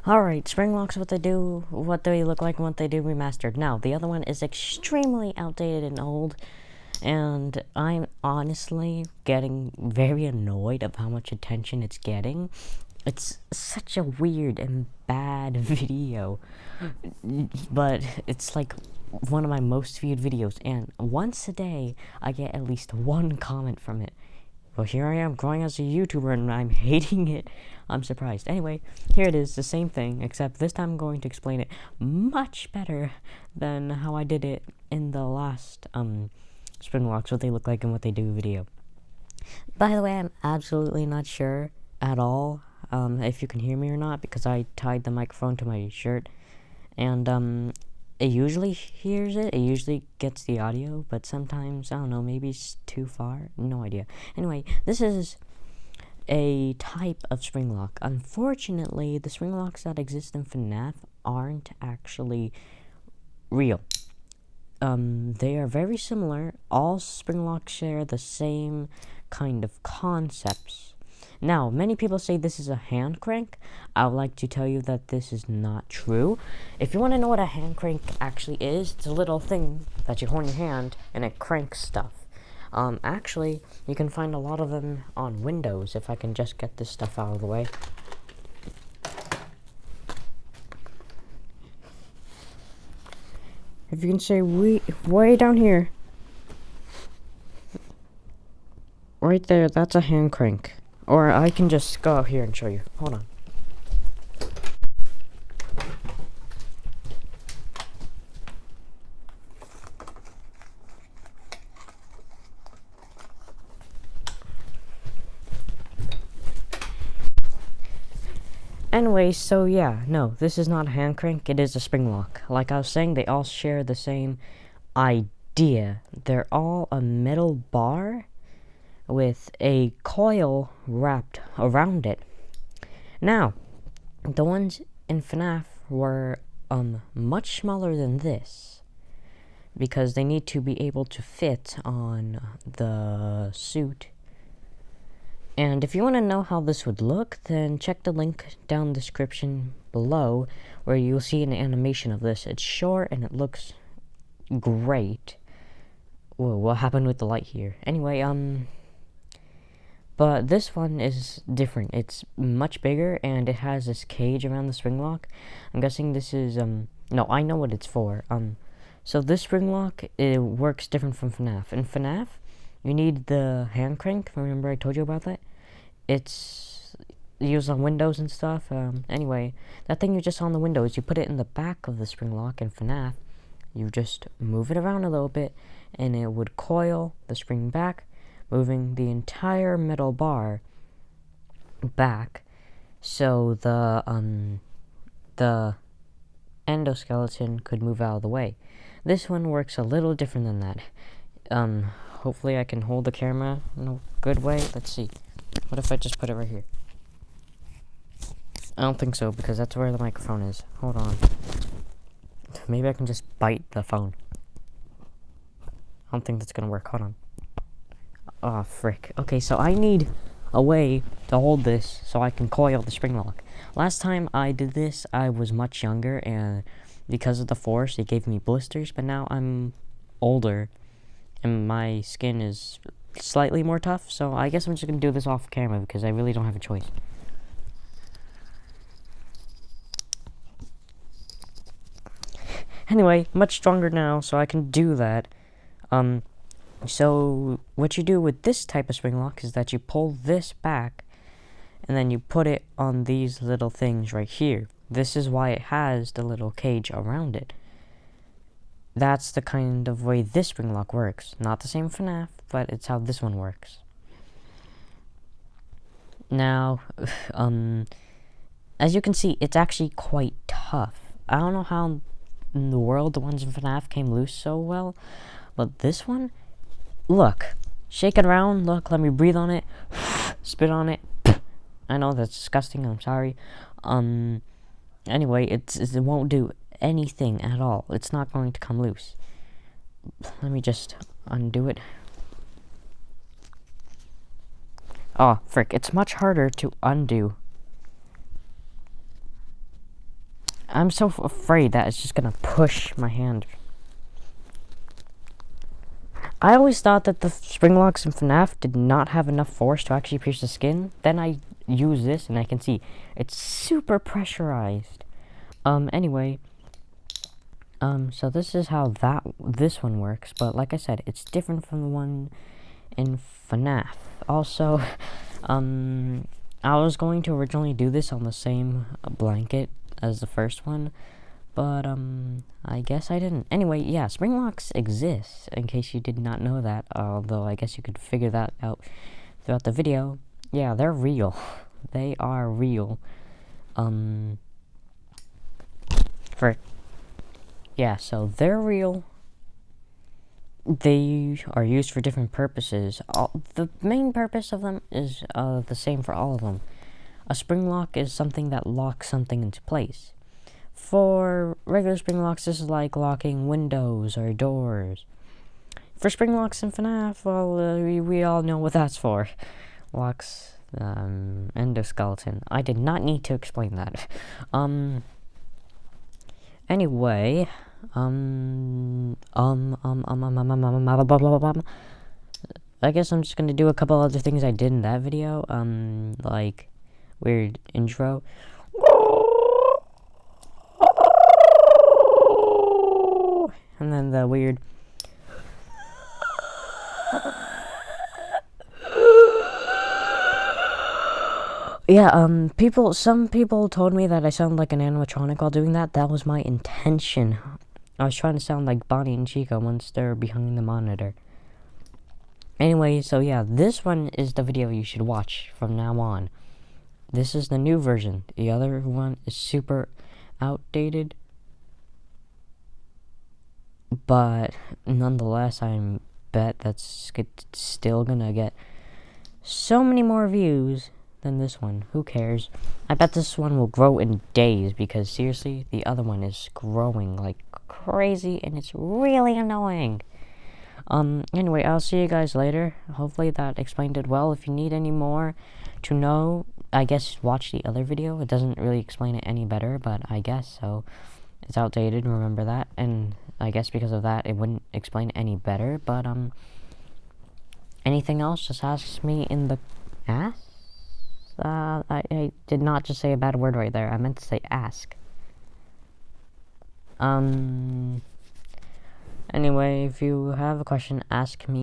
Alright, Springlocks, what they look like, and what they do remastered. Now, the other one is extremely outdated and old, and I'm honestly getting very annoyed of how much attention it's getting. It's such a weird and bad video, but it's like one of my most viewed videos, and once a day, I get at least one comment from it. Well, here I am growing as a YouTuber and I'm hating it. I'm surprised. Anyway, here it is, the same thing, except this time I'm going to explain it much better than how I did it in the last Springlocks, what they look like and what they do video. By the way, I'm absolutely not sure at all if you can hear me or not, because I tied the microphone to my shirt, and it usually hears it, it usually gets the audio, but sometimes, I don't know, maybe it's too far, no idea. Anyway, this is a type of Springlock. Unfortunately, the Springlocks that exist in FNAF aren't actually real. They are very similar. All Springlocks share the same kind of concepts. Now, many people say this is a hand crank. I would like to tell you that this is not true. If you want to know what a hand crank actually is, it's a little thing that you hold in your hand and it cranks stuff. Actually, you can find a lot of them on Windows, if I can just get this stuff out of the way. If you can say way down here. Right there, that's a hand crank. Or I can just go out here and show you. Hold on. Anyway, so yeah, no, this is not a hand crank, it is a spring lock. Like I was saying, they all share the same idea. They're all a metal bar with a coil wrapped around it. Now, the ones in FNAF were much smaller than this, because they need to be able to fit on the suit. And if you want to know how this would look, then check the link down the description below, where you'll see an animation of this. It's short and it looks great. Whoa, what happened with the light here? Anyway, but this one is different. It's much bigger, and it has this cage around the spring lock. I'm guessing this is, no, I know what it's for. So this spring lock, it works different from FNAF. In FNAF, you need the hand crank. Remember I told you about that? It's used on windows and stuff. Anyway, that thing you just saw on the windows, you put it in the back of the spring lock in FNAF. You just move it around a little bit, and it would coil the spring back, moving the entire metal bar back, so the endoskeleton could move out of the way. This one works a little different than that. Hopefully I can hold the camera in a good way. Let's see. What if I just put it right here? I don't think so, because that's where the microphone is. Hold on. Maybe I can just bite the phone. I don't think that's gonna work. Hold on. Oh, frick. Okay, so I need a way to hold this so I can coil the spring lock. Last time I did this, I was much younger, and because of the force, it gave me blisters, but now I'm older, and my skin is slightly more tough, so I guess I'm just gonna do this off camera, because I really don't have a choice. Anyway, much stronger now, so I can do that. So what you do with this type of spring lock is that you pull this back, and then you put it on these little things right here. This is why it has the little cage around it. That's the kind of way this spring lock works. Not the same FNAF, but it's how this one works. Now, as you can see, it's actually quite tough. I don't know how in the world the ones in FNAF came loose so well, but this one, look, shake it around, look, let me breathe on it, spit on it. I know that's disgusting, I'm sorry. Anyway, it won't do anything at all. It's not going to come loose. Let me just undo it. Oh, frick, it's much harder to undo. I'm so afraid that it's just gonna push my hand. I always thought that the Springlocks in FNAF did not have enough force to actually pierce the skin. Then I use this and I can see it's super pressurized. Anyway, so this is how this one works, but like I said, it's different from the one in FNAF. Also, I was going to originally do this on the same blanket as the first one, but I guess I didn't. Anyway, yeah, Springlocks exist, in case you did not know that, although I guess you could figure that out throughout the video. Yeah, they're real. They are real. Yeah, so they're real. They are used for different purposes. The main purpose of them is the same for all of them. A spring lock is something that locks something into place. For regular spring locks, this is like locking windows or doors. For spring locks in FNAF, well, we all know what that's for. Locks, endoskeleton. I did not need to explain that. Anyway, I guess I'm just gonna do a couple other things I did in that video, like weird intro. And then the weird some people told me that I sound like an animatronic while doing that. That was my intention. I was trying to sound like Bonnie and Chica once they're behind the monitor. Anyway, so yeah, this one is the video you should watch from now on. This is the new version. The other one is super outdated. But nonetheless, I bet that's still gonna get so many more views than this one. Who cares? I bet this one will grow in days, because seriously, the other one is growing like crazy and it's really annoying. Anyway, I'll see you guys later. Hopefully that explained it well. If you need any more to know, I guess watch the other video. It doesn't really explain it any better, but I guess so. It's outdated, remember that, and I guess because of that, it wouldn't explain any better, but, anything else, just ask me in the ask? I did not just say a bad word right there, I meant to say ask. Anyway, if you have a question, ask me.